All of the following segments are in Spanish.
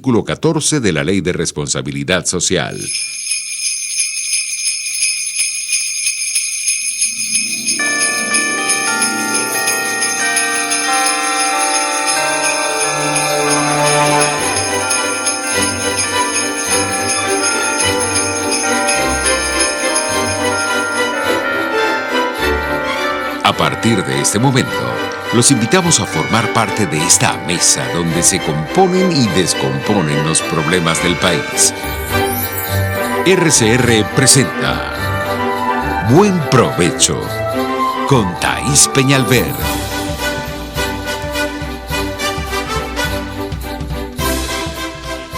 artículo 14 de la Ley de Responsabilidad Social. A partir de este momento, los invitamos a formar parte de esta mesa donde se componen y descomponen los problemas del país. RCR presenta Buen Provecho con Thaís Peñalver.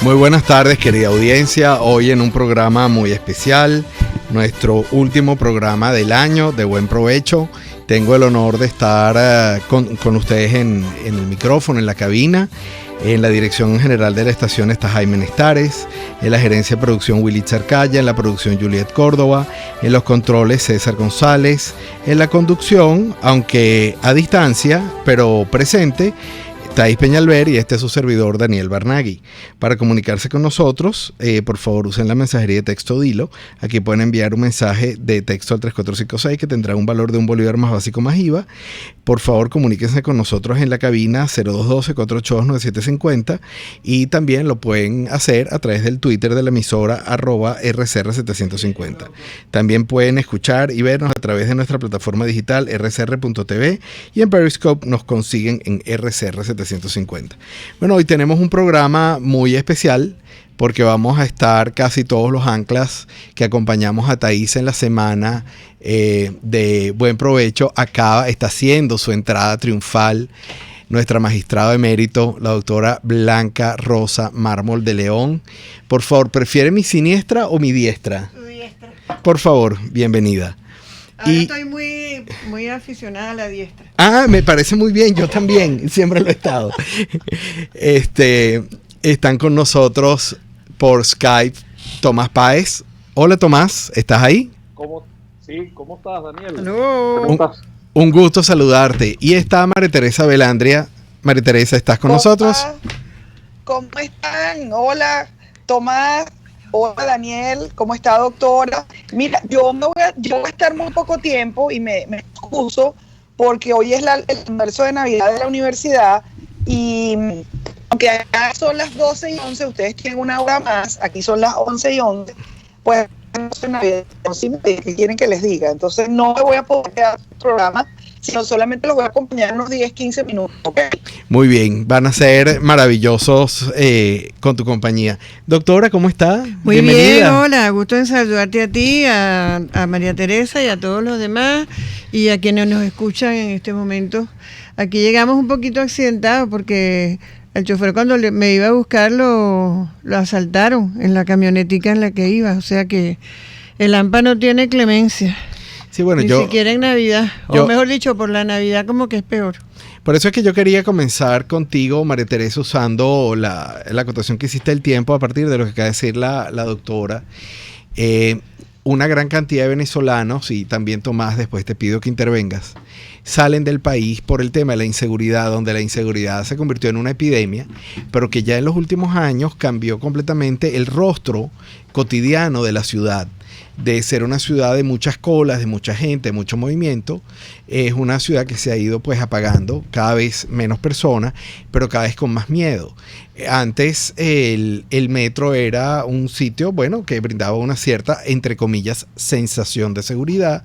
Muy buenas tardes, querida audiencia. Hoy en un programa muy especial, nuestro último programa del año de Buen Provecho. Tengo el honor de estar con ustedes en el micrófono, en la cabina. En la dirección general de la estación está Jaime Nestares, en la gerencia de producción Willy Charcaya, en la producción Juliet Córdoba, en los controles César González, en la conducción, aunque a distancia, pero presente, Thaís Peñalver, y este es su servidor Daniel Barnaghi. Para comunicarse con nosotros, por favor usen la mensajería de texto Dilo. Aquí pueden enviar un mensaje de texto al 3456 que tendrá un valor de $1 más básico más IVA. Por favor comuníquense con nosotros en la cabina 0212-482-9750 y también lo pueden hacer a través del Twitter de la emisora @RCR750. También pueden escuchar y vernos a través de nuestra plataforma digital rcr.tv y en Periscope nos consiguen en RCR750. Bueno, hoy tenemos un programa muy especial porque vamos a estar casi todos los anclas que acompañamos a Thaís en la semana de Buen Provecho. Está haciendo su entrada triunfal nuestra magistrada de mérito, la doctora Blanca Rosa Mármol de León. Por favor, ¿prefiere mi siniestra o mi diestra? Tu diestra. Por favor, bienvenida. Ahora estoy muy aficionada a la diestra. Me parece muy bien, yo también, siempre lo he estado. Están con nosotros por Skype Tomás Páez. Hola Tomás, ¿estás ahí? ¿Cómo estás, Daniel? Hello. ¿Cómo estás? Un gusto saludarte. Y está María Teresa Belandria. María Teresa, ¿estás con nosotros? ¿Cómo están? Hola, Tomás. Hola, Daniel. ¿Cómo está, doctora? Mira, yo voy a estar muy poco tiempo y me excuso porque hoy es el almuerzo de Navidad de la universidad y aunque acá son las 12:11, ustedes tienen una hora más, aquí son las 11:11, pues en Navidad, ¿qué quieren que les diga? Entonces no me voy a poder quedar en el programa, sino solamente los voy a acompañar unos 10-15 minutos, ¿ok? Muy bien, van a ser maravillosos con tu compañía. Doctora, ¿cómo está? Muy bien, hola, gusto en saludarte a ti, a María Teresa y a todos los demás y a quienes nos escuchan en este momento. Aquí llegamos un poquito accidentados porque el chofer cuando me iba a buscar lo asaltaron en la camionetica en la que iba, o sea que el AMPA no tiene clemencia. Sí, bueno, ni siquiera en Navidad, o mejor dicho, por la Navidad como que es peor. Por eso es que yo quería comenzar contigo, María Teresa, usando la acotación que hiciste del tiempo a partir de lo que acaba de decir la doctora. Una gran cantidad de venezolanos, y también Tomás, después te pido que intervengas, salen del país por el tema de la inseguridad, donde la inseguridad se convirtió en una epidemia, pero que ya en los últimos años cambió completamente el rostro cotidiano de la ciudad. De ser una ciudad de muchas colas, de mucha gente, de mucho movimiento, es una ciudad que se ha ido pues apagando, cada vez menos personas, pero cada vez con más miedo. Antes el metro era un sitio, bueno, que brindaba una cierta, entre comillas, sensación de seguridad.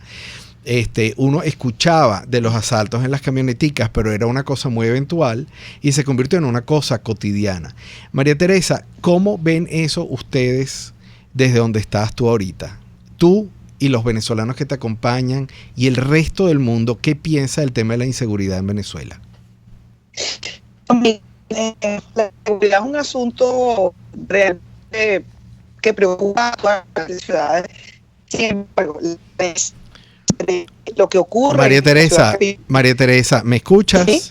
Uno escuchaba de los asaltos en las camioneticas, pero era una cosa muy eventual y se convirtió en una cosa cotidiana. María Teresa, ¿cómo ven eso ustedes desde donde estás tú ahorita? Tú y los venezolanos que te acompañan y el resto del mundo, ¿qué piensa del tema de la inseguridad en Venezuela? La seguridad es un asunto realmente que preocupa a todas las ciudades. Sin embargo, lo que ocurre... María Teresa, ¿me escuchas? ¿Sí?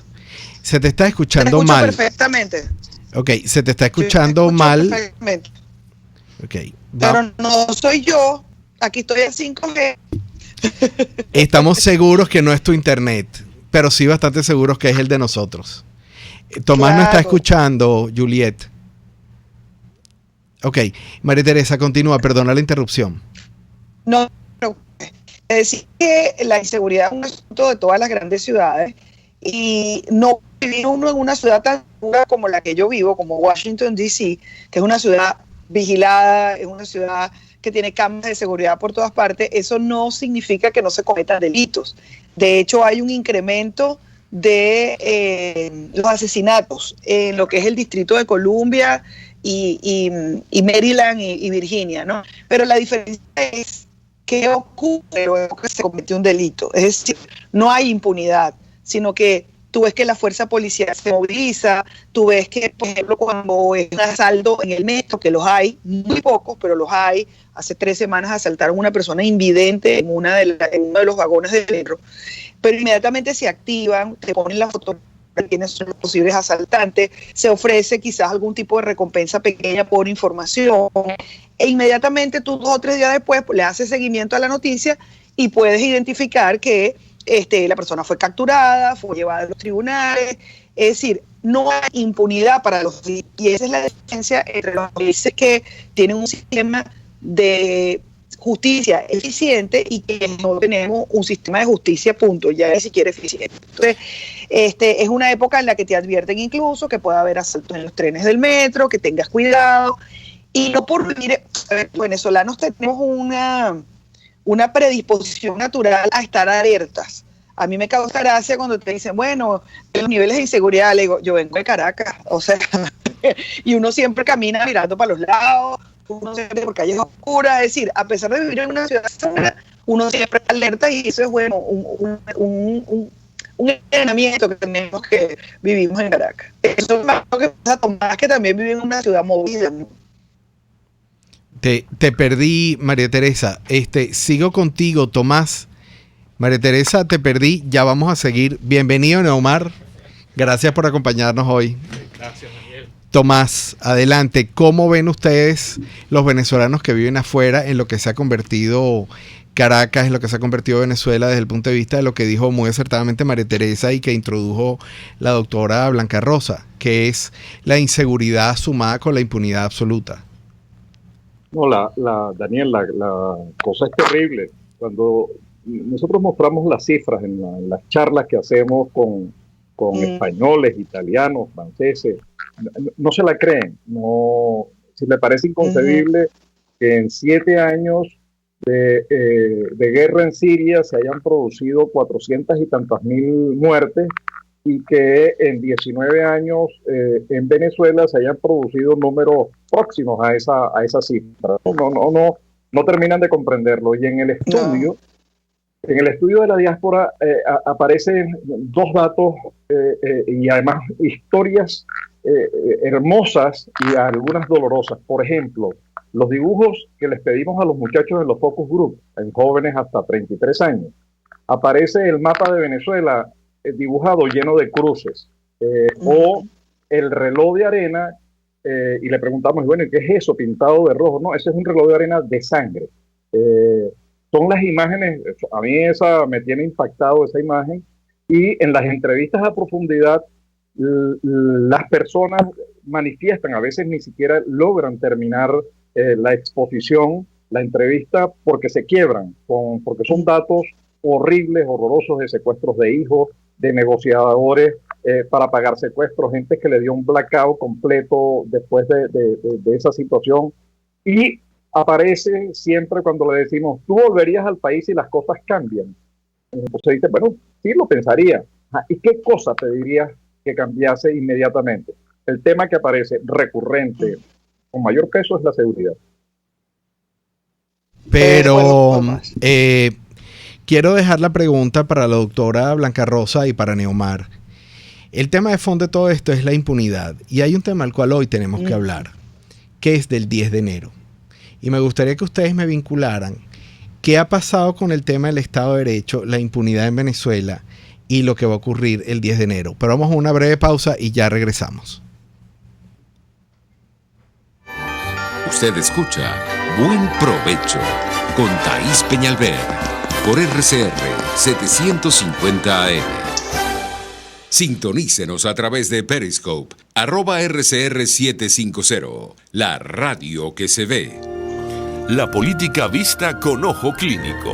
Se te está escuchando te mal. Perfectamente. Ok, se te está escuchando mal. Perfectamente. Okay, pero no soy yo. Aquí estoy en 5G. Estamos seguros que no es tu internet, pero sí bastante seguros que es el de nosotros. Tomás no está escuchando, Juliet. Ok, María Teresa, continúa, perdona la interrupción. No, no, es decir que la inseguridad es un asunto de todas las grandes ciudades y no vivir uno en una ciudad tan segura como la que yo vivo, como Washington, D.C., que es una ciudad vigilada, es una ciudad que tiene cámaras de seguridad por todas partes, eso no significa que no se cometan delitos. De hecho, hay un incremento de los asesinatos en lo que es el Distrito de Columbia y Maryland y Virginia, ¿no? Pero la diferencia es qué ocurre luego que se comete un delito. Es decir, no hay impunidad, sino que tú ves que la fuerza policial se moviliza, tú ves que, por ejemplo, cuando es un asalto en el metro, que los hay, muy pocos, pero los hay. Hace 3 semanas asaltaron a una persona invidente en uno de los vagones del metro, pero inmediatamente se activan, te ponen la foto de quiénes son los posibles asaltantes, se ofrece quizás algún tipo de recompensa pequeña por información, e inmediatamente tú 2 o 3 días después le haces seguimiento a la noticia y puedes identificar que la persona fue capturada, fue llevada a los tribunales. Es decir, no hay impunidad para los delitos, y esa es la diferencia entre los países que tienen un sistema de justicia eficiente y que no tenemos un sistema de justicia, punto, ya ni siquiera eficiente. Entonces, es una época en la que te advierten incluso que puede haber asaltos en los trenes del metro, que tengas cuidado, y no por vivir, venezolanos tenemos una predisposición natural a estar alertas. A mí me causa gracia cuando te dicen, bueno, los niveles de inseguridad, le digo, yo vengo de Caracas, o sea, y uno siempre camina mirando para los lados, uno siempre por calles oscuras, es decir, a pesar de vivir en una ciudad segura, uno siempre está alerta, y eso es bueno, un entrenamiento que tenemos, que vivimos en Caracas. Eso es más lo que pasa a Tomás, que también vive en una ciudad movida, ¿no? Te perdí, María Teresa. Sigo contigo, Tomás. María Teresa, te perdí. Ya vamos a seguir. Bienvenido, Neomar. Gracias por acompañarnos hoy. Gracias, Daniel. Tomás, adelante. ¿Cómo ven ustedes los venezolanos que viven afuera en lo que se ha convertido Caracas, en lo que se ha convertido Venezuela desde el punto de vista de lo que dijo muy acertadamente María Teresa y que introdujo la doctora Blanca Rosa, que es la inseguridad sumada con la impunidad absoluta? No, Daniel, la cosa es terrible. Cuando nosotros mostramos las cifras en las charlas que hacemos con españoles, italianos, franceses, no se la creen. No, si me parece inconcebible que en 7 años de guerra en Siria se hayan producido 400 y tantas mil muertes, y que en 19 años en Venezuela se hayan producido números próximos a esa cifra. No terminan de comprenderlo. Y en el estudio, de la diáspora aparecen 2 datos y además historias hermosas y algunas dolorosas. Por ejemplo, los dibujos que les pedimos a los muchachos en los focus group, en jóvenes hasta 33 años, aparece el mapa de Venezuela dibujado lleno de cruces, o el reloj de arena, y le preguntamos, bueno, ¿qué es eso pintado de rojo? No, ese es un reloj de arena de sangre. Son las imágenes, a mí esa me tiene impactado, esa imagen, y en las entrevistas a profundidad las personas manifiestan, a veces ni siquiera logran terminar la exposición, la entrevista, porque se quiebran, porque son datos horribles, horrorosos, de secuestros de hijos, de negociadores para pagar secuestros, gente que le dio un blackout completo después de esa situación. Y aparece siempre cuando le decimos, ¿tú volverías al país si las cosas cambian? Entonces dice, bueno, sí lo pensaría. ¿Y qué cosa te dirías que cambiase inmediatamente? El tema que aparece recurrente, con mayor peso, es la seguridad. Pero quiero dejar la pregunta para la doctora Blanca Rosa y para Neomar. El tema de fondo de todo esto es la impunidad. Y hay un tema al cual hoy tenemos que hablar, que es del 10 de enero. Y me gustaría que ustedes me vincularan qué ha pasado con el tema del Estado de Derecho, la impunidad en Venezuela y lo que va a ocurrir el 10 de enero. Pero vamos a una breve pausa y ya regresamos. Usted escucha Buen Provecho con Thaís Peñalver por RCR 750 AM. Sintonícenos a través de Periscope @RCR750, la radio que se ve. La política vista con ojo clínico.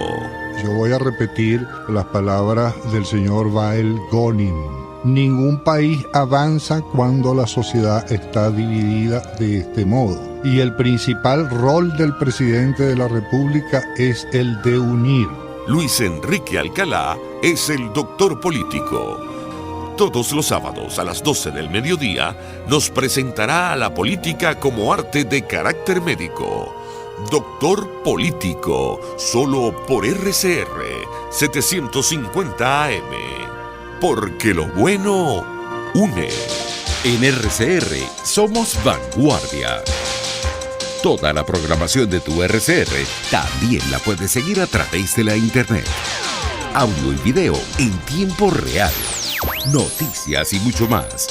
Yo voy a repetir las palabras del señor Wael Gonin. Ningún país avanza cuando la sociedad está dividida de este modo. Y el principal rol del presidente de la República es el de unir. Luis Enrique Alcalá es el doctor político. Todos los sábados a las 12 del mediodía nos presentará a la política como arte de carácter médico. Doctor Político, solo por RCR 750 AM. Porque lo bueno une. En RCR somos vanguardia. Toda la programación de tu RCR también la puedes seguir a través de la internet. Audio y video en tiempo real. Noticias y mucho más.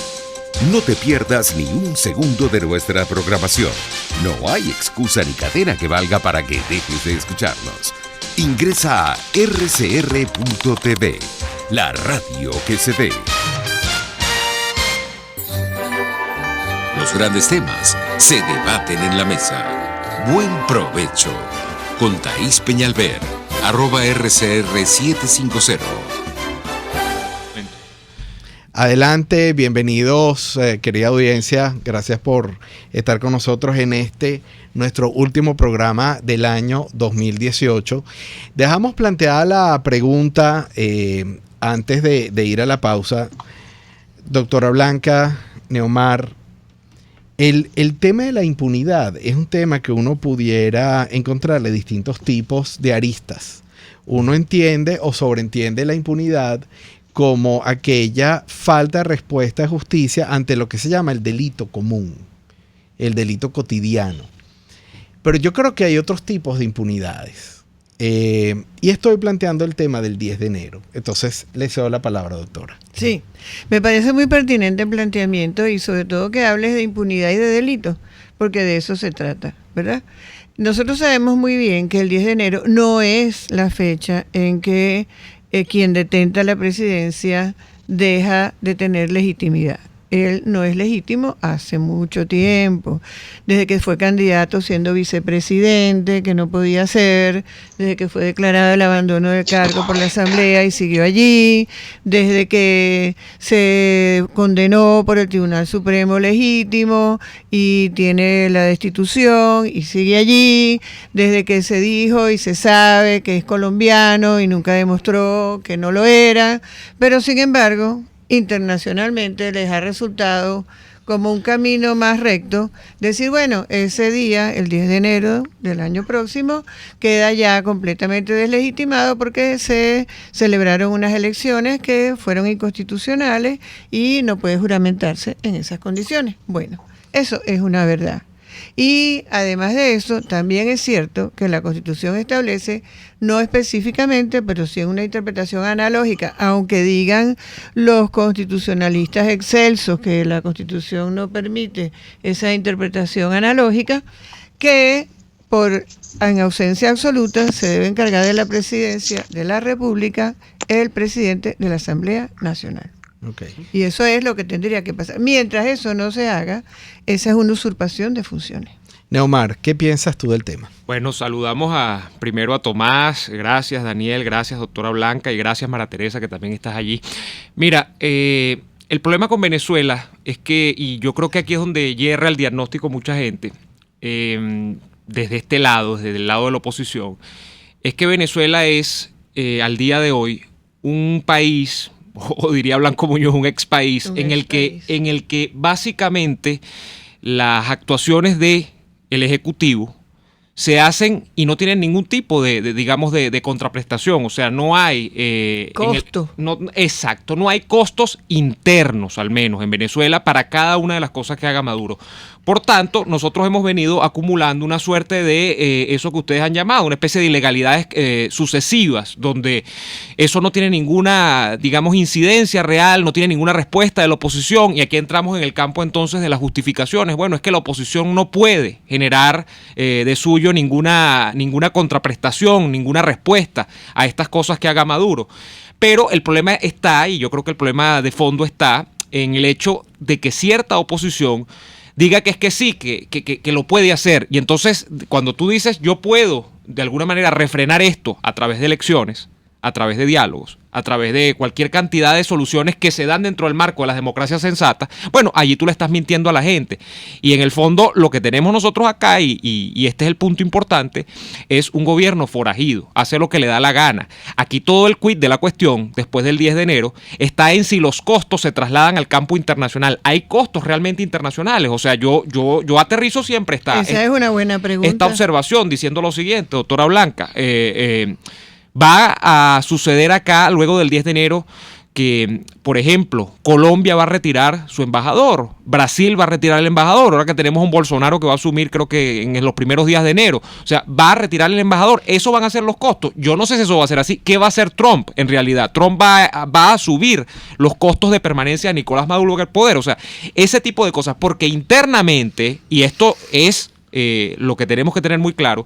No te pierdas ni un segundo de nuestra programación. No hay excusa ni cadena que valga para que dejes de escucharnos. Ingresa a rcr.tv, la radio que se ve. Los grandes temas se debaten en la mesa. Buen provecho. Con Thaís Peñalver, @RCR750. Adelante, bienvenidos, querida audiencia. Gracias por estar con nosotros en nuestro último programa del año 2018. Dejamos planteada la pregunta antes de ir a la pausa. Doctora Blanca, Neomar, el tema de la impunidad es un tema que uno pudiera encontrarle distintos tipos de aristas. Uno entiende o sobreentiende la impunidad como aquella falta de respuesta de justicia ante lo que se llama el delito común, el delito cotidiano. Pero yo creo que hay otros tipos de impunidades. Y estoy planteando el tema del 10 de enero. Entonces, le cedo la palabra, doctora. Sí, me parece muy pertinente el planteamiento y sobre todo que hables de impunidad y de delito, porque de eso se trata, ¿verdad? Nosotros sabemos muy bien que el 10 de enero no es la fecha en que quien detenta la presidencia deja de tener legitimidad. Él no es legítimo hace mucho tiempo, desde que fue candidato siendo vicepresidente, que no podía ser, desde que fue declarado el abandono de cargo por la Asamblea y siguió allí, desde que se condenó por el Tribunal Supremo legítimo y tiene la destitución y sigue allí, desde que se dijo y se sabe que es colombiano y nunca demostró que no lo era, pero sin embargo internacionalmente les ha resultado como un camino más recto decir, bueno, ese día, el 10 de enero del año próximo, queda ya completamente deslegitimado porque se celebraron unas elecciones que fueron inconstitucionales y no puede juramentarse en esas condiciones. Bueno, eso es una verdad. Y además de eso, también es cierto que la Constitución establece, no específicamente, pero sí en una interpretación analógica, aunque digan los constitucionalistas excelsos que la Constitución no permite esa interpretación analógica, que en ausencia absoluta se debe encargar de la presidencia de la República el presidente de la Asamblea Nacional. Okay. Y eso es lo que tendría que pasar. Mientras eso no se haga, esa es una usurpación de funciones. Neomar, ¿qué piensas tú del tema? Bueno, saludamos primero a Tomás, gracias Daniel, gracias doctora Blanca y gracias María Teresa que también estás allí. Mira, el problema con Venezuela es que, y yo creo que aquí es donde yerra el diagnóstico mucha gente, desde este lado, desde el lado de la oposición, es que Venezuela es al día de hoy un país, o diría Blanco Muñoz, un ex país, en el que básicamente las actuaciones del Ejecutivo se hacen y no tienen ningún tipo de contraprestación, o sea, no hay costo. Exacto, no hay costos internos, al menos en Venezuela, para cada una de las cosas que haga Maduro. Por tanto, nosotros hemos venido acumulando una suerte de eso que ustedes han llamado, una especie de ilegalidades sucesivas, donde eso no tiene ninguna, digamos, incidencia real, no tiene ninguna respuesta de la oposición, y aquí entramos en el campo entonces de las justificaciones. Bueno, es que la oposición no puede generar de suyo ninguna contraprestación, ninguna respuesta a estas cosas que haga Maduro. Pero el problema está, y yo creo que el problema de fondo está en el hecho de que cierta oposición diga que es que sí, que lo puede hacer. Y entonces, cuando tú dices, yo puedo de alguna manera refrenar esto a través de elecciones, a través de diálogos, a través de cualquier cantidad de soluciones que se dan dentro del marco de las democracias sensatas, bueno, allí tú le estás mintiendo a la gente. Y en el fondo, lo que tenemos nosotros acá, y este es el punto importante, es un gobierno forajido, hace lo que le da la gana. Aquí todo el quid de la cuestión, después del 10 de enero, está en si los costos se trasladan al campo internacional. Hay costos realmente internacionales, o sea, yo aterrizo siempre Esa es una buena pregunta. Esta observación diciendo lo siguiente, doctora Blanca, va a suceder acá luego del 10 de enero que, por ejemplo, Colombia va a retirar su embajador, Brasil va a retirar el embajador, ahora que tenemos un Bolsonaro que va a asumir creo que en los primeros días de enero, o sea, va a retirar el embajador, eso van a ser los costos. Yo no sé si eso va a ser así. ¿Qué va a hacer Trump en realidad? Trump va a subir los costos de permanencia de Nicolás Maduro en el poder, o sea, ese tipo de cosas, porque internamente, y esto es lo que tenemos que tener muy claro,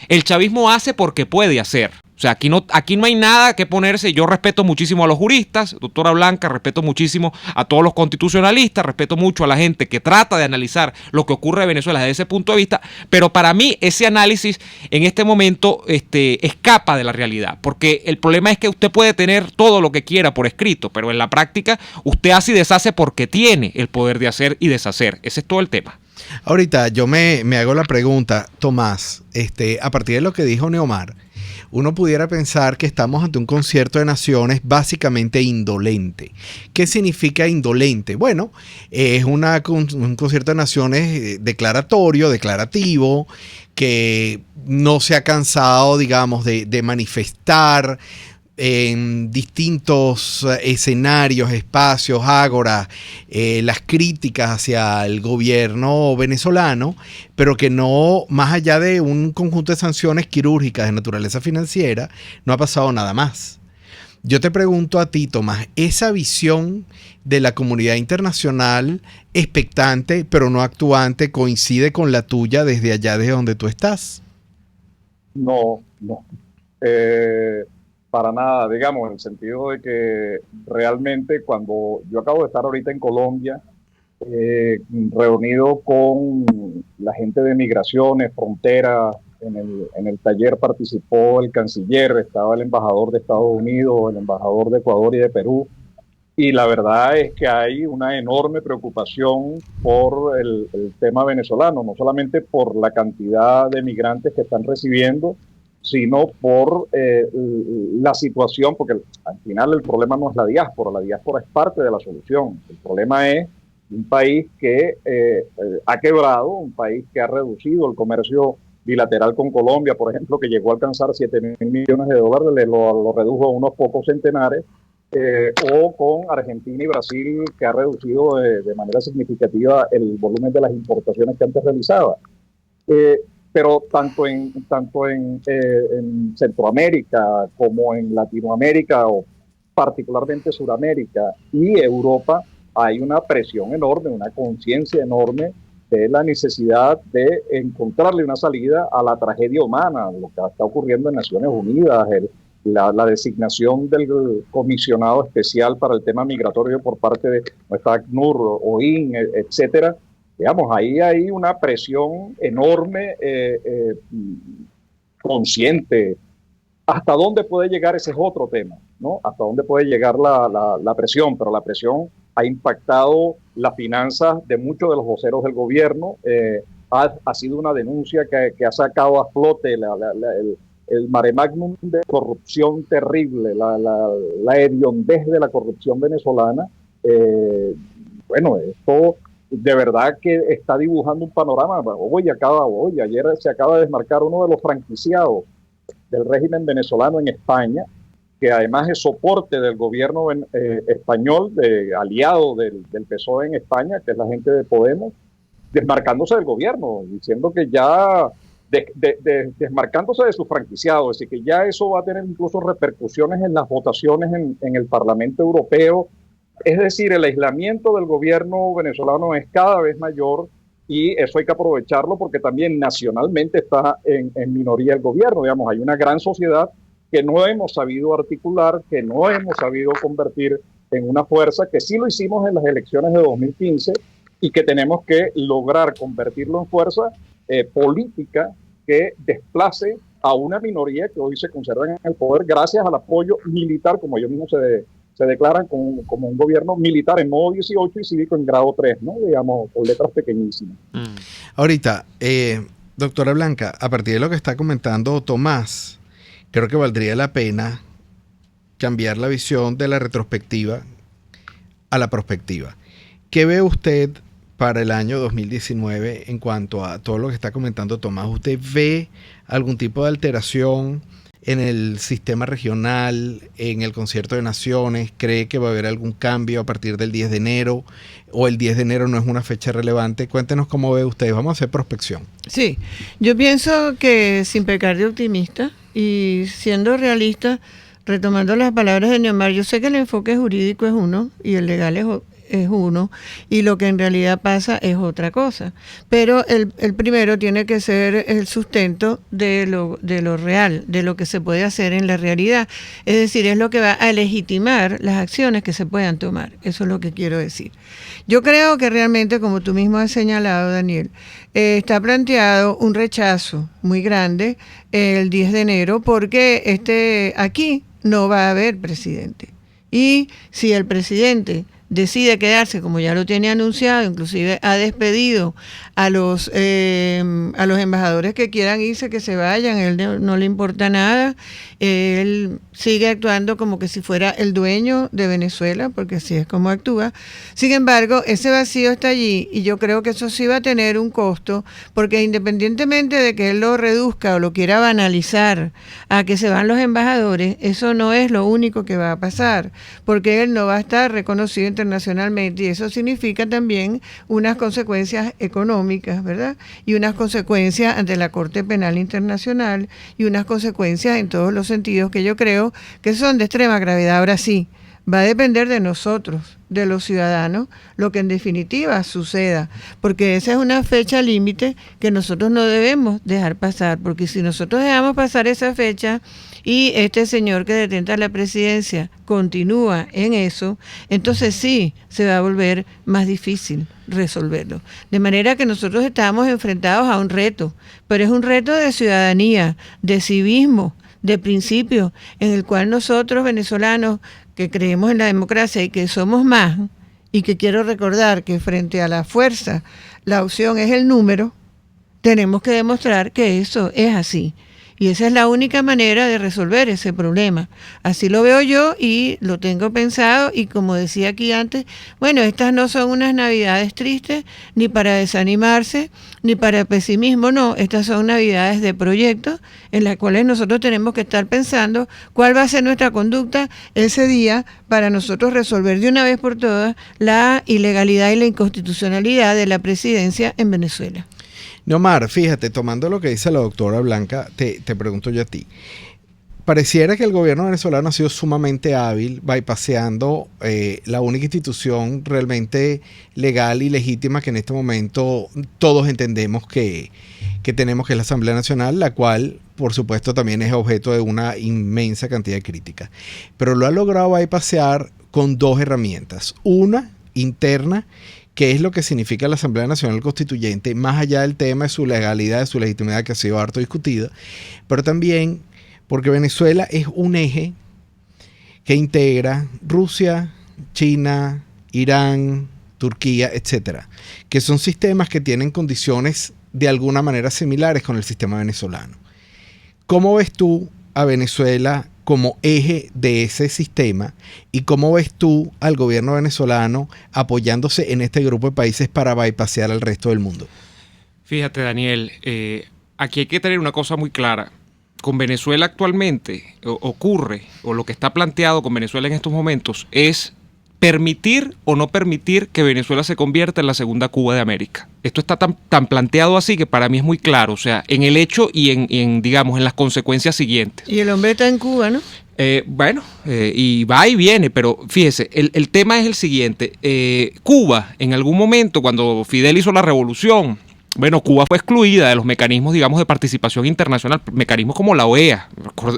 el chavismo hace porque puede hacer. O sea, aquí no hay nada que ponerse. Yo respeto muchísimo a los juristas, doctora Blanca, respeto muchísimo a todos los constitucionalistas, respeto mucho a la gente que trata de analizar lo que ocurre en Venezuela desde ese punto de vista, pero para mí ese análisis en este momento escapa de la realidad, porque el problema es que usted puede tener todo lo que quiera por escrito, pero en la práctica usted hace y deshace porque tiene el poder de hacer y deshacer. Ese es todo el tema. Ahorita yo me hago la pregunta, Tomás, a partir de lo que dijo Neomar, uno pudiera pensar que estamos ante un concierto de naciones básicamente indolente. ¿Qué significa indolente? Bueno, es un concierto de naciones declarativo, que no se ha cansado, digamos, de manifestar en distintos escenarios, espacios, ágoras, las críticas hacia el gobierno venezolano, pero que no, más allá de un conjunto de sanciones quirúrgicas de naturaleza financiera, no ha pasado nada más. Yo te pregunto a ti, Tomás, esa visión de la comunidad internacional expectante, pero no actuante, ¿coincide con la tuya desde allá, desde donde tú estás? No. Para nada, digamos, en el sentido de que realmente cuando yo acabo de estar ahorita en Colombia, reunido con la gente de migraciones, frontera, en el taller participó el canciller, estaba el embajador de Estados Unidos, el embajador de Ecuador y de Perú, y la verdad es que hay una enorme preocupación por el tema venezolano, no solamente por la cantidad de migrantes que están recibiendo, sino por la situación, porque al final el problema no es la diáspora es parte de la solución. El problema es un país que ha quebrado, un país que ha reducido el comercio bilateral con Colombia, por ejemplo, que llegó a alcanzar $7.000 millones, lo redujo a unos pocos centenares, o con Argentina y Brasil, que ha reducido de manera significativa el volumen de las importaciones que antes realizaba. Pero tanto en Centroamérica como en Latinoamérica, o particularmente Sudamérica y Europa, hay una presión enorme, una conciencia enorme de la necesidad de encontrarle una salida a la tragedia humana, lo que está ocurriendo en Naciones Unidas, la designación del comisionado especial para el tema migratorio por parte de nuestra ACNUR, OIN, etcétera. Digamos, ahí hay una presión enorme, consciente. ¿Hasta dónde puede llegar? Ese es otro tema, ¿no? ¿Hasta dónde puede llegar la presión? Pero la presión ha impactado las finanzas de muchos de los voceros del gobierno. Ha sido una denuncia que ha sacado a flote el mare magnum de corrupción terrible, la hediondez de la corrupción venezolana. Bueno, esto de verdad que está dibujando un panorama. Ayer se acaba de desmarcar uno de los franquiciados del régimen venezolano en España, que además es soporte del gobierno español, aliado del PSOE en España, que es la gente de Podemos, desmarcándose del gobierno, diciendo que ya, desmarcándose de su franquiciado, es decir, que ya eso va a tener incluso repercusiones en las votaciones en el Parlamento Europeo. Es decir, el aislamiento del gobierno venezolano es cada vez mayor, y eso hay que aprovecharlo porque también nacionalmente está en minoría el gobierno. Digamos, hay una gran sociedad que no hemos sabido articular, que no hemos sabido convertir en una fuerza que sí lo hicimos en las elecciones de 2015 y que tenemos que lograr convertirlo en fuerza política que desplace a una minoría que hoy se conserva en el poder gracias al apoyo militar, como ellos mismos se declaran como un gobierno militar en modo 18 y cívico en grado 3, ¿no? Digamos, con letras pequeñísimas. Ahorita, doctora Blanca, a partir de lo que está comentando Tomás, creo que valdría la pena cambiar la visión de la retrospectiva a la prospectiva. ¿Qué ve usted para el año 2019 en cuanto a todo lo que está comentando Tomás? ¿Usted ve algún tipo de alteración en el sistema regional, en el concierto de naciones? ¿Cree que va a haber algún cambio a partir del 10 de enero? ¿O el 10 de enero no es una fecha relevante? Cuéntenos cómo ve usted. Vamos a hacer prospección. Sí, yo pienso que sin pecar de optimista y siendo realista, retomando las palabras de Neomar, yo sé que el enfoque jurídico es uno y el legal es uno, y lo que en realidad pasa es otra cosa. Pero el primero tiene que ser el sustento de lo real, de lo que se puede hacer en la realidad. Es decir, es lo que va a legitimar las acciones que se puedan tomar. Eso es lo que quiero decir. Yo creo que realmente, como tú mismo has señalado, Daniel, está planteado un rechazo muy grande el 10 de enero porque aquí no va a haber presidente. Y si el presidente decide quedarse, como ya lo tiene anunciado, inclusive ha despedido a los embajadores que quieran irse, que se vayan, a él no le importa nada, él sigue actuando como que si fuera el dueño de Venezuela, porque así es como actúa. Sin embargo, ese vacío está allí y yo creo que eso sí va a tener un costo, porque independientemente de que él lo reduzca o lo quiera banalizar a que se van los embajadores, eso no es lo único que va a pasar, porque él no va a estar reconocido internacionalmente y eso significa también unas consecuencias económicas, ¿verdad? Y unas consecuencias ante la Corte Penal Internacional y unas consecuencias en todos los sentidos que yo creo que son de extrema gravedad. Ahora sí, va a depender de nosotros, de los ciudadanos, lo que en definitiva suceda, porque esa es una fecha límite que nosotros no debemos dejar pasar, porque si nosotros dejamos pasar esa fecha y este señor que detenta la presidencia continúa en eso, entonces sí se va a volver más difícil resolverlo. De manera que nosotros estamos enfrentados a un reto, pero es un reto de ciudadanía, de civismo, de principios, en el cual nosotros venezolanos que creemos en la democracia y que somos más, y que quiero recordar que frente a la fuerza, la opción es el número, tenemos que demostrar que eso es así. Y esa es la única manera de resolver ese problema. Así lo veo yo y lo tengo pensado. Y como decía aquí antes, bueno, estas no son unas navidades tristes, ni para desanimarse, ni para pesimismo, no. Estas son navidades de proyectos en las cuales nosotros tenemos que estar pensando cuál va a ser nuestra conducta ese día para nosotros resolver de una vez por todas la ilegalidad y la inconstitucionalidad de la presidencia en Venezuela. Neomar, fíjate, tomando lo que dice la doctora Blanca, te pregunto yo a ti. Pareciera que el gobierno venezolano ha sido sumamente hábil bypaseando la única institución realmente legal y legítima que en este momento todos entendemos que tenemos, que es la Asamblea Nacional, la cual, por supuesto, también es objeto de una inmensa cantidad de críticas. Pero lo ha logrado bypasear con dos herramientas. Una, interna, qué es lo que significa la Asamblea Nacional Constituyente, más allá del tema de su legalidad, de su legitimidad, que ha sido harto discutida, pero también porque Venezuela es un eje que integra Rusia, China, Irán, Turquía, etcétera, que son sistemas que tienen condiciones de alguna manera similares con el sistema venezolano. ¿Cómo ves tú a Venezuela como eje de ese sistema y cómo ves tú al gobierno venezolano apoyándose en este grupo de países para bypasear al resto del mundo? Fíjate, Daniel, aquí hay que tener una cosa muy clara. Con Venezuela actualmente ocurre, o lo que está planteado con Venezuela en estos momentos, es permitir o no permitir que Venezuela se convierta en la segunda Cuba de América. Esto está tan planteado así que para mí es muy claro, o sea, en el hecho y en digamos, en las consecuencias siguientes. Y el hombre está en Cuba, ¿no? Y va y viene, pero fíjese, el tema es el siguiente. Cuba, en algún momento, cuando Fidel hizo la revolución, bueno, Cuba fue excluida de los mecanismos, digamos, de participación internacional, mecanismos como la OEA.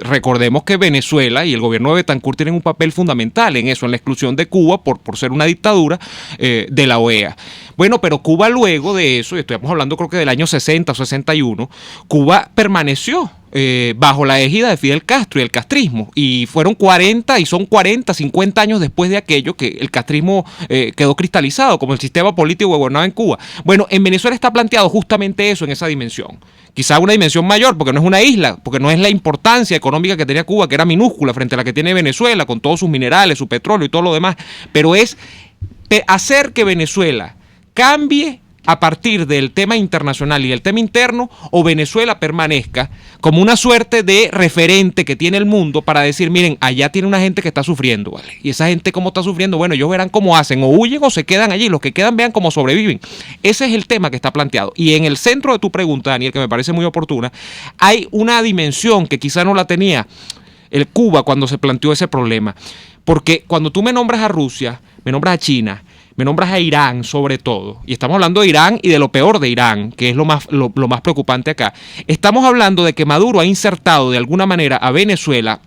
Recordemos que Venezuela y el gobierno de Betancur tienen un papel fundamental en eso, en la exclusión de Cuba por ser una dictadura de la OEA. Bueno, pero Cuba luego de eso, y estamos hablando creo que del año 60 o 61, Cuba permaneció bajo la égida de Fidel Castro y el castrismo, y fueron 40 y son 40, 50 años después de aquello que el castrismo quedó cristalizado como el sistema político que gobernaba en Cuba. Bueno, en Venezuela está planteado justamente eso en esa dimensión, quizá una dimensión mayor porque no es una isla, porque no es la importancia económica que tenía Cuba, que era minúscula frente a la que tiene Venezuela con todos sus minerales, su petróleo y todo lo demás, pero es hacer que Venezuela cambie a partir del tema internacional y el tema interno, o Venezuela permanezca como una suerte de referente que tiene el mundo para decir, miren, allá tiene una gente que está sufriendo, ¿vale? Y esa gente cómo está sufriendo, bueno, ellos verán cómo hacen, o huyen o se quedan allí, los que quedan vean cómo sobreviven. Ese es el tema que está planteado. Y en el centro de tu pregunta, Daniel, que me parece muy oportuna, hay una dimensión que quizá no la tenía el Cuba cuando se planteó ese problema. Porque cuando tú me nombras a Rusia, me nombras a China, me nombras a Irán sobre todo, y estamos hablando de Irán y de lo peor de Irán, que es lo más preocupante acá. Estamos hablando de que Maduro ha insertado de alguna manera a Venezuela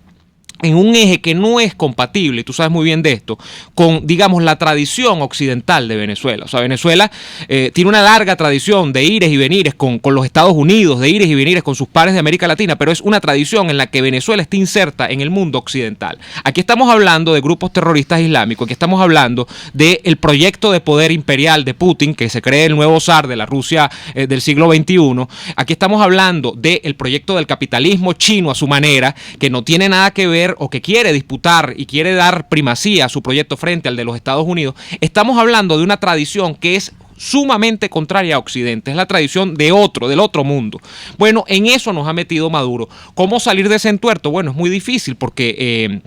en un eje que no es compatible, y tú sabes muy bien de esto, con, digamos, la tradición occidental de Venezuela. O sea, Venezuela tiene una larga tradición de ires y venires con los Estados Unidos, de ires y venires con sus pares de América Latina, pero es una tradición en la que Venezuela está inserta en el mundo occidental. Aquí estamos hablando de grupos terroristas islámicos, aquí estamos hablando del proyecto de poder imperial de Putin, que se cree el nuevo zar de la Rusia del siglo XXI. Aquí estamos hablando del proyecto del capitalismo chino a su manera, que no tiene nada que ver o que quiere disputar y quiere dar primacía a su proyecto frente al de los Estados Unidos. Estamos hablando de una tradición que es sumamente contraria a Occidente, es la tradición del otro mundo. Bueno, en eso nos ha metido Maduro. ¿Cómo salir de ese entuerto? Bueno, es muy difícil porque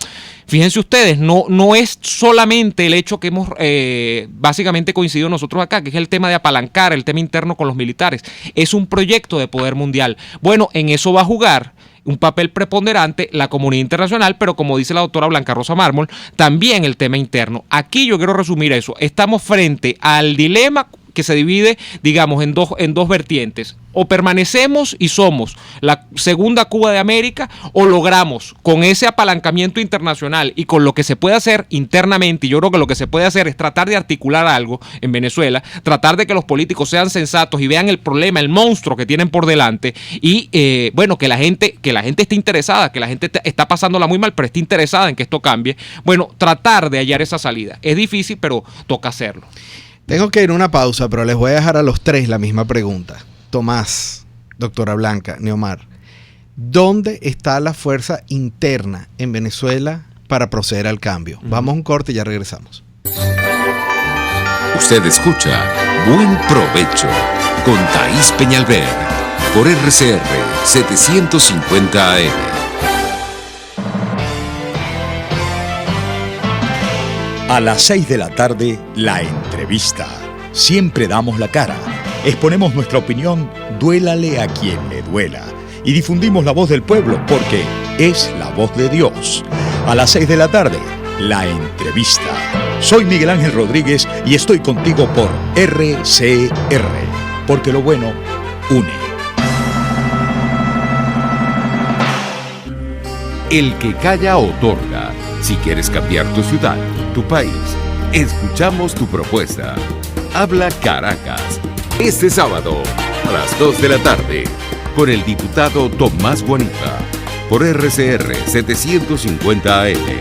fíjense ustedes, no es solamente el hecho que hemos básicamente coincidido nosotros acá, que es el tema de apalancar el tema interno con los militares. Es un proyecto de poder mundial. Bueno, en eso va a jugar un papel preponderante la comunidad internacional, pero como dice la doctora Blanca Rosa Mármol, también el tema interno. Aquí yo quiero resumir eso. Estamos frente al dilema que se divide, digamos, en dos vertientes. O permanecemos y somos la segunda Cuba de América, o logramos con ese apalancamiento internacional y con lo que se puede hacer internamente, y yo creo que lo que se puede hacer es tratar de articular algo en Venezuela, tratar de que los políticos sean sensatos y vean el problema, el monstruo que tienen por delante, y bueno, que la gente esté interesada, que la gente está pasándola muy mal, pero esté interesada en que esto cambie. Bueno, tratar de hallar esa salida. Es difícil, pero toca hacerlo. Tengo que ir a una pausa, pero les voy a dejar a los tres la misma pregunta. Tomás, doctora Blanca, Neomar, ¿dónde está la fuerza interna en Venezuela para proceder al cambio? Vamos a un corte y ya regresamos. Usted escucha Buen Provecho con Thaís Peñalver por RCR 750 AM. A las 6 de la tarde, la entrevista. Siempre damos la cara. Exponemos nuestra opinión, duélale a quien le duela. Y difundimos la voz del pueblo porque es la voz de Dios. A las 6 de la tarde, la entrevista. Soy Miguel Ángel Rodríguez y estoy contigo por RCR. Porque lo bueno une. El que calla otorga. Si quieres cambiar tu ciudad, tu país, escuchamos tu propuesta. Habla Caracas. Este sábado, a las 2 de la tarde, con el diputado Tomás Guanipa, por RCR 750 AM.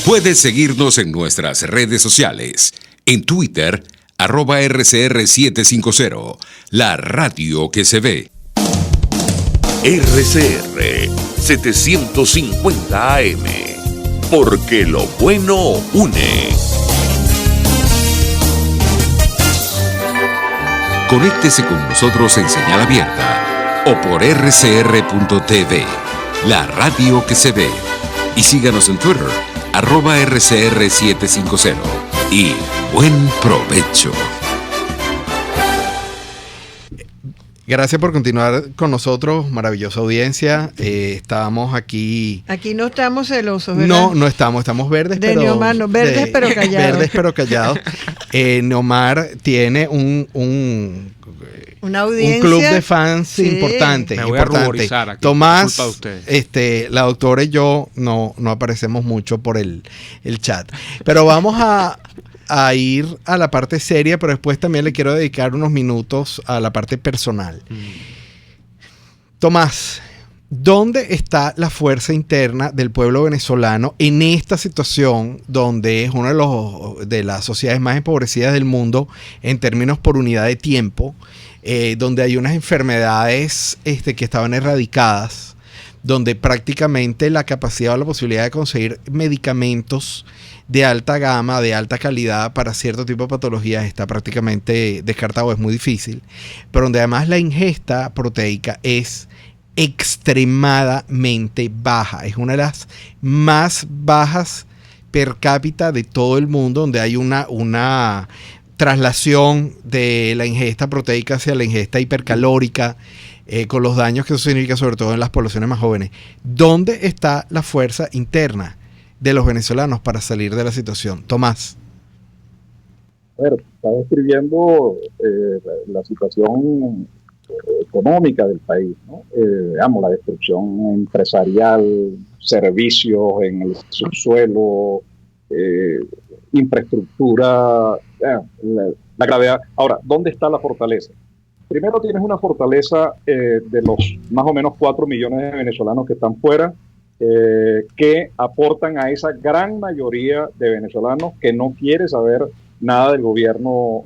Puedes seguirnos en nuestras redes sociales. En Twitter, @RCR750, la radio que se ve. RCR 750 AM, porque lo bueno une. Conéctese con nosotros en señal abierta o por rcr.tv, la radio que se ve. Y síganos en Twitter, @RCR750. Y buen provecho. Gracias por continuar con nosotros, maravillosa audiencia. Estábamos aquí. Aquí no estamos celosos, ¿verdad? No estamos verdes, pero callados. Verdes pero callados. Neomar tiene una audiencia, un club de fans sí, importante. Me voy a ruborizar aquí, Tomás, por culpa de ustedes. la doctora y yo no aparecemos mucho por el chat. Pero vamos a ir a la parte seria, pero después también le quiero dedicar unos minutos a la parte personal. Tomás, ¿dónde está la fuerza interna del pueblo venezolano en esta situación donde es una de las sociedades más empobrecidas del mundo en términos por unidad de tiempo, donde hay unas enfermedades que estaban erradicadas, donde prácticamente la capacidad o la posibilidad de conseguir medicamentos de alta gama, de alta calidad para cierto tipo de patologías está prácticamente descartado, es muy difícil, pero donde además la ingesta proteica es extremadamente baja, es una de las más bajas per cápita de todo el mundo, donde hay una traslación de la ingesta proteica hacia la ingesta hipercalórica, con los daños que eso significa, sobre todo en las poblaciones más jóvenes. ¿Dónde está la fuerza interna de los venezolanos para salir de la situación? Tomás. A ver, está describiendo la situación económica del país, ¿no? Digamos, la destrucción empresarial, servicios en el subsuelo, infraestructura, la gravedad. Ahora, ¿dónde está la fortaleza? Primero tienes una fortaleza de los más o menos 4 millones de venezolanos que están fuera, que aportan a esa gran mayoría de venezolanos que no quiere saber nada del gobierno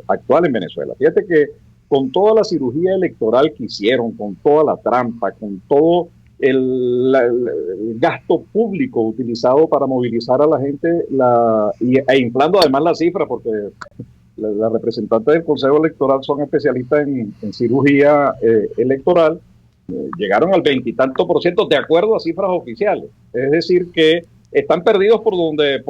actual en Venezuela. Fíjate que con toda la cirugía electoral que hicieron, con toda la trampa, con todo el gasto público utilizado para movilizar a la gente e inflando además la cifra, porque la representante del Consejo Electoral son especialistas en cirugía electoral, llegaron al 20 y tanto % de acuerdo a cifras oficiales. Es decir, que están perdidos por donde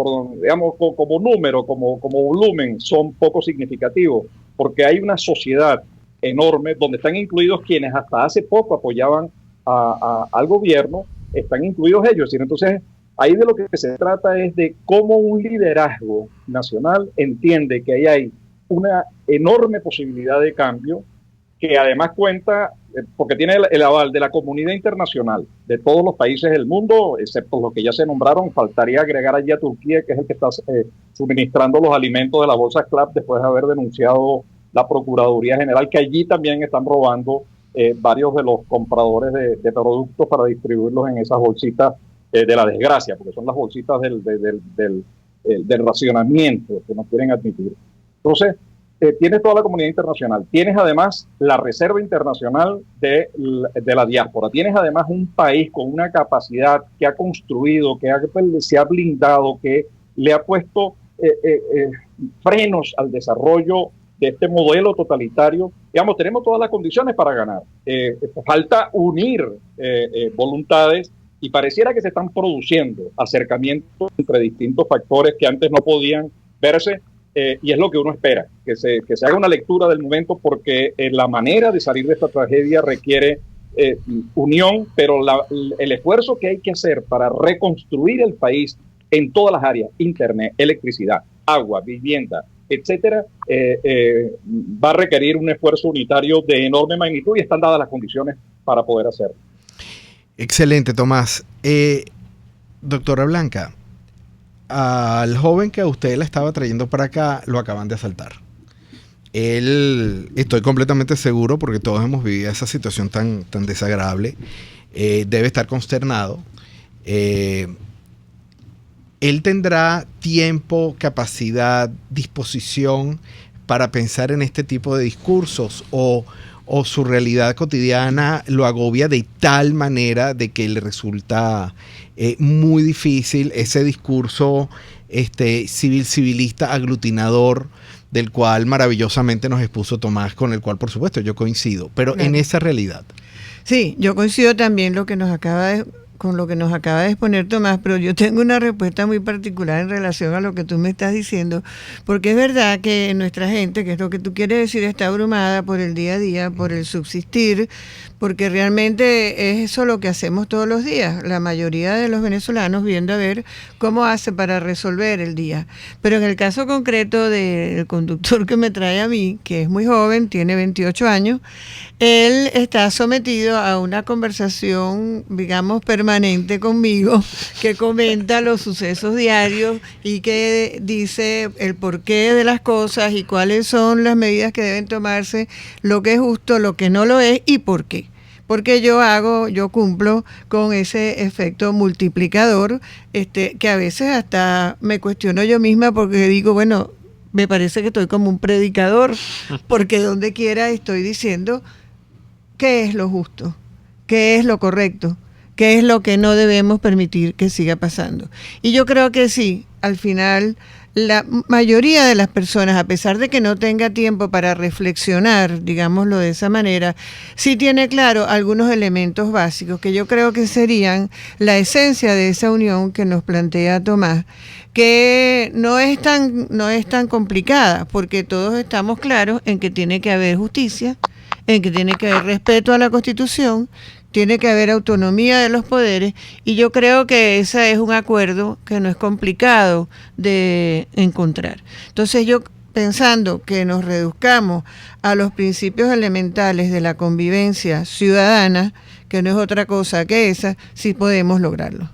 digamos, como número, como volumen, son poco significativos, porque hay una sociedad enorme donde están incluidos quienes hasta hace poco apoyaban al gobierno, están incluidos ellos. Entonces, ahí de lo que se trata es de cómo un liderazgo nacional entiende que ahí hay una enorme posibilidad de cambio, que además cuenta, porque tiene el aval de la comunidad internacional, de todos los países del mundo, excepto los que ya se nombraron. Faltaría agregar allí a Turquía, que es el que está suministrando los alimentos de la bolsa CLAP, después de haber denunciado la Procuraduría General, que allí también están robando varios de los compradores de productos para distribuirlos en esas bolsitas de la desgracia, porque son las bolsitas del racionamiento que no quieren admitir. Entonces, tienes toda la comunidad internacional, tienes además la Reserva Internacional de la diáspora, tienes además un país con una capacidad que ha construido, se ha blindado, que le ha puesto frenos al desarrollo de este modelo totalitario. Digamos, tenemos todas las condiciones para ganar. Falta unir voluntades, y pareciera que se están produciendo acercamientos entre distintos factores que antes no podían verse. Y es lo que uno espera, que se haga una lectura del momento, porque la manera de salir de esta tragedia requiere unión, pero el esfuerzo que hay que hacer para reconstruir el país en todas las áreas, internet, electricidad, agua, vivienda, etcétera, va a requerir un esfuerzo unitario de enorme magnitud, y están dadas las condiciones para poder hacerlo. Excelente, Tomás. Doctora Blanca, al joven que a usted le estaba trayendo para acá lo acaban de asaltar. Estoy completamente seguro, porque todos hemos vivido esa situación tan desagradable, debe estar consternado. Él tendrá tiempo, capacidad, disposición para pensar en este tipo de discursos, o su realidad cotidiana lo agobia de tal manera de que le resulta muy difícil ese discurso civilista aglutinador del cual maravillosamente nos expuso Tomás, con el cual por supuesto yo coincido, pero claro, en esa realidad. Sí, yo coincido también lo que nos acaba con lo que nos acaba de exponer Tomás, pero yo tengo una respuesta muy particular en relación a lo que tú me estás diciendo, porque es verdad que nuestra gente, que es lo que tú quieres decir, está abrumada por el día a día, por el subsistir, porque realmente es eso lo que hacemos todos los días, la mayoría de los venezolanos viendo a ver cómo hace para resolver el día. Pero en el caso concreto del conductor que me trae a mí, que es muy joven, tiene 28 años, él está sometido a una conversación, digamos, permanente conmigo, que comenta los sucesos diarios y que dice el porqué de las cosas y cuáles son las medidas que deben tomarse, lo que es justo, lo que no lo es y por qué. Porque yo cumplo con ese efecto multiplicador, que a veces hasta me cuestiono yo misma porque digo, bueno, me parece que estoy como un predicador, porque donde quiera estoy diciendo qué es lo justo, qué es lo correcto, qué es lo que no debemos permitir que siga pasando. Y yo creo que sí, al final la mayoría de las personas, a pesar de que no tenga tiempo para reflexionar, digámoslo de esa manera, sí tiene claro algunos elementos básicos que yo creo que serían la esencia de esa unión que nos plantea Tomás, que no es tan complicada, porque todos estamos claros en que tiene que haber justicia, en que tiene que haber respeto a la Constitución, tiene que haber autonomía de los poderes, y yo creo que ese es un acuerdo que no es complicado de encontrar. Entonces yo, pensando que nos reduzcamos a los principios elementales de la convivencia ciudadana, que no es otra cosa que esa, sí podemos lograrlo.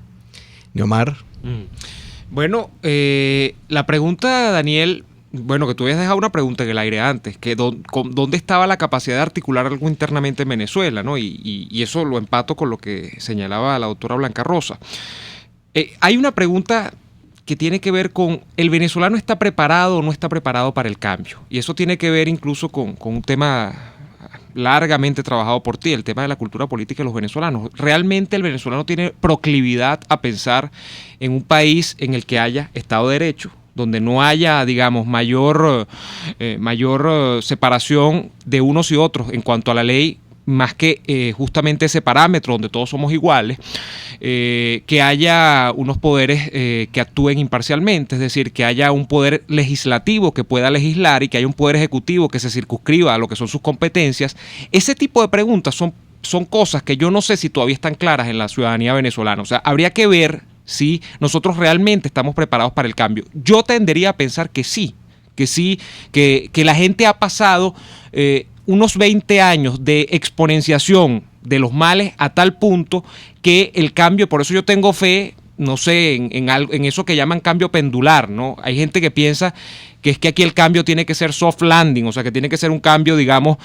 Neomar. Bueno, la pregunta, Daniel, bueno, que tú habías dejado una pregunta en el aire antes, que ¿dónde estaba la capacidad de articular algo internamente en Venezuela, ¿no? Y eso lo empato con lo que señalaba la doctora Blanca Rosa. Hay una pregunta que tiene que ver con el venezolano está preparado o no está preparado para el cambio. Y eso tiene que ver incluso con un tema largamente trabajado por ti, el tema de la cultura política de los venezolanos. ¿Realmente el venezolano tiene proclividad a pensar en un país en el que haya Estado de Derecho, donde no haya, digamos, mayor separación de unos y otros en cuanto a la ley, más que justamente ese parámetro donde todos somos iguales, que haya unos poderes que actúen imparcialmente, es decir, que haya un poder legislativo que pueda legislar y que haya un poder ejecutivo que se circunscriba a lo que son sus competencias? Ese tipo de preguntas son cosas que yo no sé si todavía están claras en la ciudadanía venezolana. O sea, habría que ver si nosotros realmente estamos preparados para el cambio. Yo tendería a pensar que sí, que la gente ha pasado unos 20 años de exponenciación de los males a tal punto que el cambio, por eso yo tengo fe, no sé, en eso que llaman cambio pendular, ¿no? Hay gente que piensa que es que aquí el cambio tiene que ser soft landing, o sea, que tiene que ser un cambio, digamos,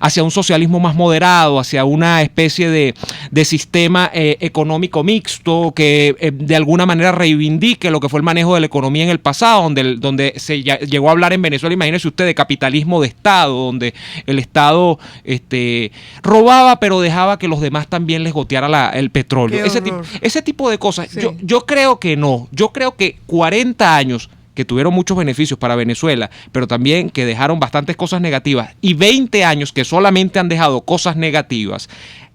hacia un socialismo más moderado, hacia una especie de sistema económico mixto que de alguna manera reivindique lo que fue el manejo de la economía en el pasado, donde se llegó a hablar en Venezuela, imagínese usted, de capitalismo de Estado, donde el Estado robaba pero dejaba que los demás también les goteara el petróleo. Ese tipo de cosas. Sí. Yo creo que no. Yo creo que 40 años que tuvieron muchos beneficios para Venezuela, pero también que dejaron bastantes cosas negativas, y 20 años que solamente han dejado cosas negativas,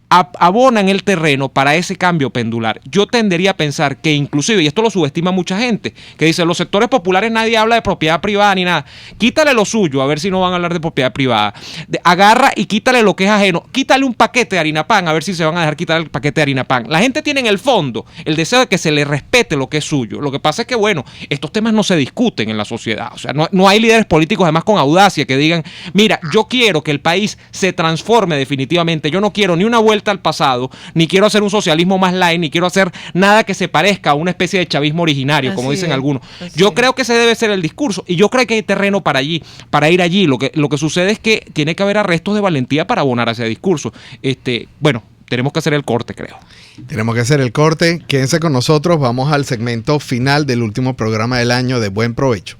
abonan el terreno para ese cambio pendular. Yo tendería a pensar que inclusive, y esto lo subestima mucha gente, que dice, los sectores populares nadie habla de propiedad privada ni nada. Quítale lo suyo, a ver si no van a hablar de propiedad privada. Agarra y quítale lo que es ajeno. Quítale un paquete de harina pan, a ver si se van a dejar quitar el paquete de harina pan. La gente tiene en el fondo el deseo de que se le respete lo que es suyo. Lo que pasa es que, bueno, estos temas no se discuten en la sociedad. O sea, no hay líderes políticos, además, con audacia, que digan, mira, yo quiero que el país se transforme definitivamente. Yo no quiero ni una vuelta al pasado, ni quiero hacer un socialismo más light, ni quiero hacer nada que se parezca a una especie de chavismo originario, como dicen algunos. Yo creo que ese debe ser el discurso, y yo creo que hay terreno para ir allí. Lo que sucede es que tiene que haber arrestos de valentía para abonar a ese discurso. Bueno, tenemos que hacer el corte, creo. Tenemos que hacer el corte. Quédense con nosotros, vamos al segmento final del último programa del año de Buen Provecho.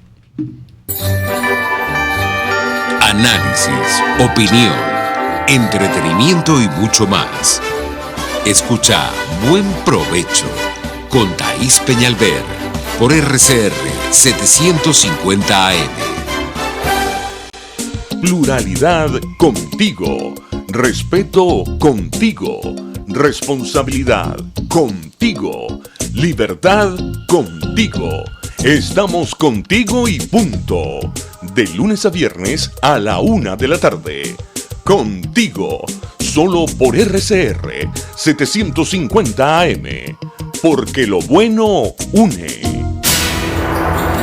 Análisis, opinión, entretenimiento y mucho más. Escucha Buen Provecho con Thaís Peñalver por RCR 750 AM. Pluralidad contigo. Respeto contigo. responsabilidad. Contigo. Libertad contigo. Estamos contigo y punto. De lunes a viernes a la 1 de la tarde. Contigo. Solo por RCR 750 AM. Porque lo bueno une.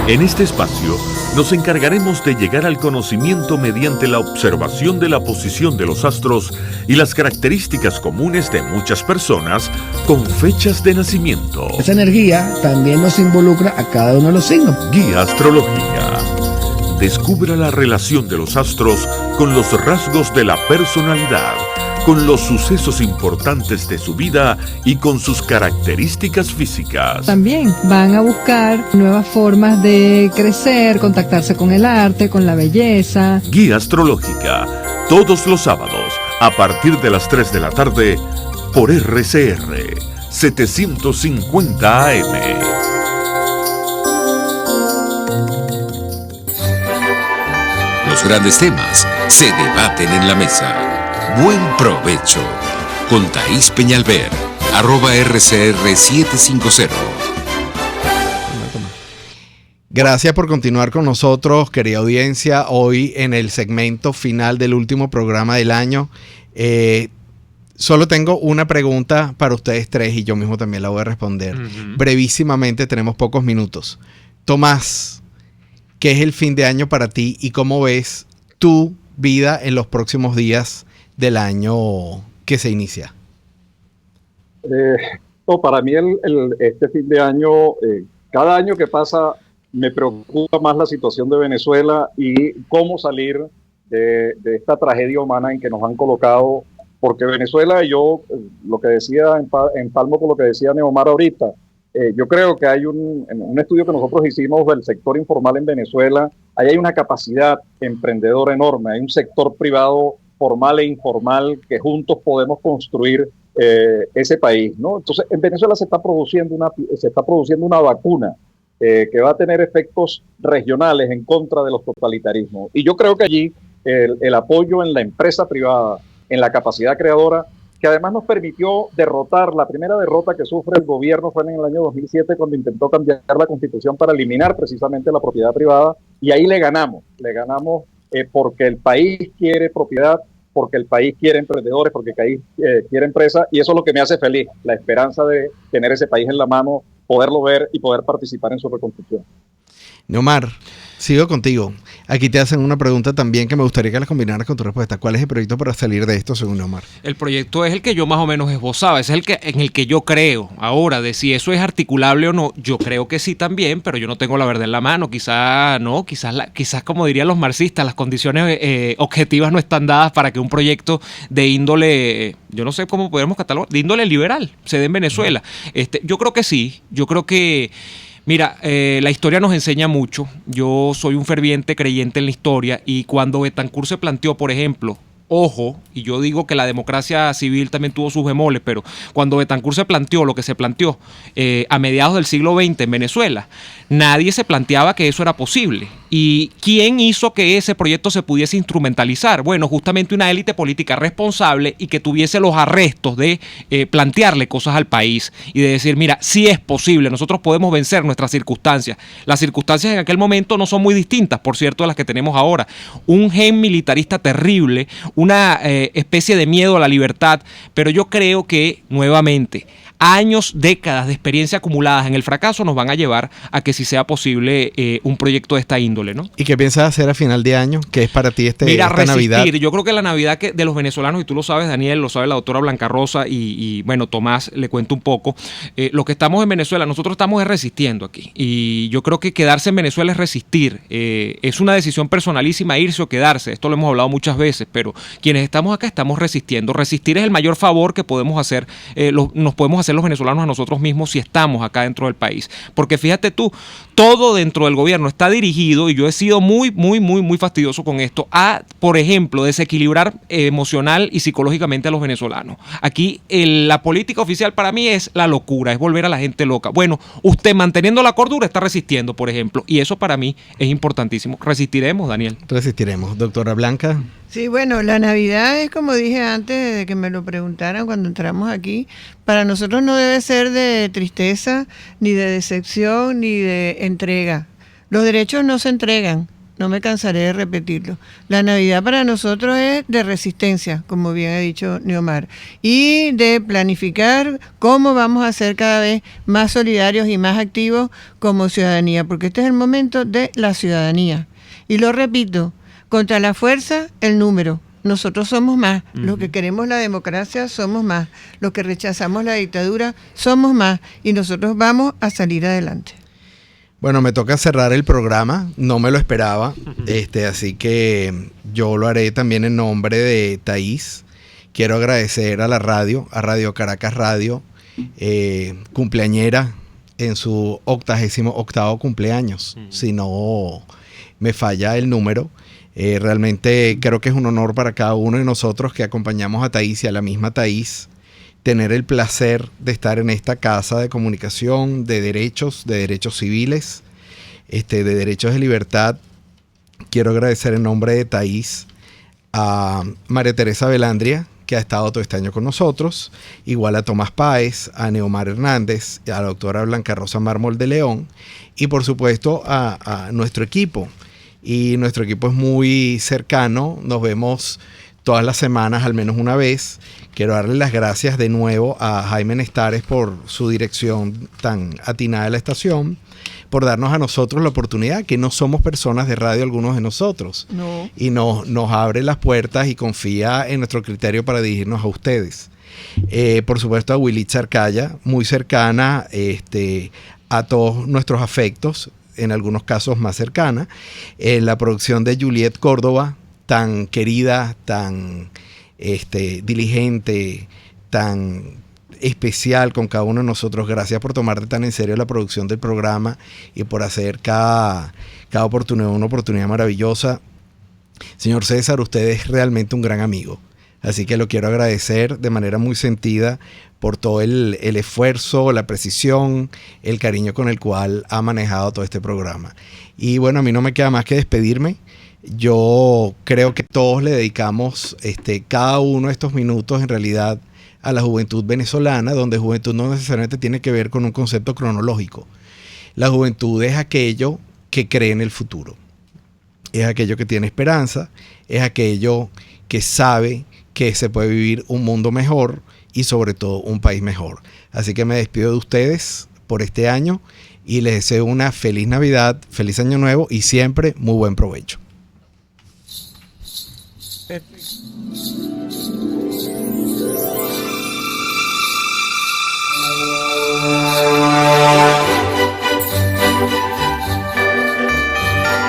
En este espacio nos encargaremos de llegar al conocimiento mediante la observación de la posición de los astros y las características comunes de muchas personas con fechas de nacimiento. Esa energía también nos involucra a cada uno de los signos. Guía astrológica. Descubra la relación de los astros con los rasgos de la personalidad, con los sucesos importantes de su vida y con sus características físicas. También van a buscar nuevas formas de crecer, contactarse con el arte, con la belleza. Guía astrológica, todos los sábados, a partir de las 3 de la tarde, por RCR 750 AM. Los grandes temas se debaten en la mesa. Buen provecho. Con Thaís Peñalver, @RCR750. Gracias por continuar con nosotros, querida audiencia, hoy en el segmento final del último programa del año. Solo tengo una pregunta para ustedes tres y yo mismo también la voy a responder. Brevísimamente, tenemos pocos minutos. Tomás, ¿qué es el fin de año para ti y cómo ves tu vida en los próximos días del año que se inicia? Para mí este fin de año, cada año que pasa me preocupa más la situación de Venezuela y cómo salir de esta tragedia humana en que nos han colocado, porque Venezuela, yo lo que decía en palmo con lo que decía Neomar ahorita, yo creo que hay un estudio que nosotros hicimos del sector informal en Venezuela, ahí hay una capacidad emprendedora enorme, hay un sector privado formal e informal que juntos podemos construir ese país, ¿no? Entonces, en Venezuela se está produciendo una vacuna que va a tener efectos regionales en contra de los totalitarismos. Y yo creo que allí el apoyo en la empresa privada, en la capacidad creadora, que además nos permitió derrotar, la primera derrota que sufre el gobierno fue en el año 2007 cuando intentó cambiar la constitución para eliminar precisamente la propiedad privada, y ahí le ganamos porque el país quiere propiedad, porque el país quiere emprendedores, porque el país quiere empresas, y eso es lo que me hace feliz, la esperanza de tener ese país en la mano, poderlo ver y poder participar en su reconstrucción. Neomar, sigo contigo. Aquí te hacen una pregunta también que me gustaría que la combinaras con tu respuesta. ¿Cuál es el proyecto para salir de esto, según Neomar? El proyecto es el que yo más o menos esbozaba, es en el que yo creo. Ahora, de si eso es articulable o no, yo creo que sí también, pero yo no tengo la verdad en la mano. Quizás no, quizás como dirían los marxistas, las condiciones objetivas no están dadas para que un proyecto de índole, yo no sé cómo podemos catalogar, de índole liberal se dé en Venezuela. Yo creo que sí, yo creo que... Mira, la historia nos enseña mucho. Yo soy un ferviente creyente en la historia y cuando Betancur se planteó, por ejemplo, ojo, y yo digo que la democracia civil también tuvo sus bemoles, pero cuando Betancur se planteó lo que se planteó a mediados del siglo XX en Venezuela, nadie se planteaba que eso era posible. ¿Y quién hizo que ese proyecto se pudiese instrumentalizar? Bueno, justamente una élite política responsable y que tuviese los arrestos de plantearle cosas al país y de decir, mira, sí es posible, nosotros podemos vencer nuestras circunstancias. Las circunstancias en aquel momento no son muy distintas, por cierto, de las que tenemos ahora. Un gen militarista terrible, una especie de miedo a la libertad, pero yo creo que, nuevamente, años, décadas de experiencia acumuladas en el fracaso nos van a llevar a que sí sea posible un proyecto de esta índole, ¿no? ¿Y qué piensas hacer a final de año? ¿Qué es para ti esta resistir. Navidad? Yo creo que la Navidad de los venezolanos, y tú lo sabes, Daniel, lo sabe la doctora Blanca Rosa y bueno, Tomás le cuento un poco. Lo que estamos en Venezuela, nosotros estamos resistiendo aquí. Y yo creo que quedarse en Venezuela es resistir. Es una decisión personalísima irse o quedarse. Esto lo hemos hablado muchas veces, pero quienes estamos acá estamos resistiendo. Resistir es el mayor favor que podemos hacer, nos podemos hacer los venezolanos a nosotros mismos si estamos acá dentro del país. Porque fíjate tú, todo dentro del gobierno está dirigido tendido, y yo he sido muy fastidioso con esto, a, por ejemplo, desequilibrar emocional y psicológicamente a los venezolanos. Aquí la política oficial para mí es la locura, es volver a la gente loca. Bueno, usted manteniendo la cordura está resistiendo, por ejemplo, y eso para mí es importantísimo. Resistiremos, Daniel. Resistiremos. Doctora Blanca. Sí, bueno, la Navidad es, como dije antes de que me lo preguntaran cuando entramos aquí, para nosotros no debe ser de tristeza, ni de decepción, ni de entrega. Los derechos no se entregan, no me cansaré de repetirlo. La Navidad para nosotros es de resistencia, como bien ha dicho Neomar, y de planificar cómo vamos a ser cada vez más solidarios y más activos como ciudadanía, porque este es el momento de la ciudadanía. Y lo repito, contra la fuerza, el número. Nosotros somos más. Los que queremos la democracia somos más. Los que rechazamos la dictadura somos más. Y nosotros vamos a salir adelante. Bueno, me toca cerrar el programa. No me lo esperaba. Así que yo lo haré también en nombre de Thaís. Quiero agradecer a la radio, a Radio Caracas Radio, cumpleañera en su 88º cumpleaños. Si no me falla el número. Realmente creo que es un honor para cada uno de nosotros que acompañamos a Thaís y a la misma Thaís tener el placer de estar en esta casa de comunicación, de derechos civiles, de derechos de libertad. Quiero agradecer en nombre de Thaís a María Teresa Velandria, que ha estado todo este año con nosotros, igual a Tomás Páez, a Neomar Hernández, a la doctora Blanca Rosa Mármol de León, y por supuesto a nuestro equipo. Y nuestro equipo es muy cercano, nos vemos todas las semanas, al menos una vez. Quiero darle las gracias de nuevo a Jaime Nestares por su dirección tan atinada de la estación, por darnos a nosotros la oportunidad, que no somos personas de radio algunos de nosotros. No. Y nos abre las puertas y confía en nuestro criterio para dirigirnos a ustedes. Por supuesto a Willy Charcaya, muy cercana a todos nuestros afectos, en algunos casos más cercana, la producción de Juliet Córdoba, tan querida, tan diligente, tan especial con cada uno de nosotros. Gracias por tomarte tan en serio la producción del programa y por hacer cada oportunidad una oportunidad maravillosa. Señor César, usted es realmente un gran amigo. Así que lo quiero agradecer de manera muy sentida por todo el esfuerzo, la precisión, el cariño con el cual ha manejado todo este programa. Y bueno, a mí no me queda más que despedirme. Yo creo que todos le dedicamos cada uno de estos minutos en realidad a la juventud venezolana, donde juventud no necesariamente tiene que ver con un concepto cronológico. La juventud es aquello que cree en el futuro. Es aquello que tiene esperanza, es aquello que sabe que se puede vivir un mundo mejor y sobre todo un país mejor. Así que me despido de ustedes por este año y les deseo una feliz Navidad, feliz Año Nuevo y siempre muy buen provecho.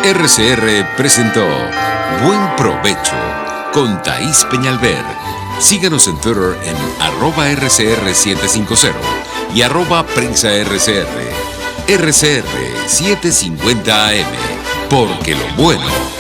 RCR presentó Buen Provecho con Thaís Peñalver. Síganos en Twitter en @RCR750 y @PrensaRCR. RCR 750 AM, porque lo bueno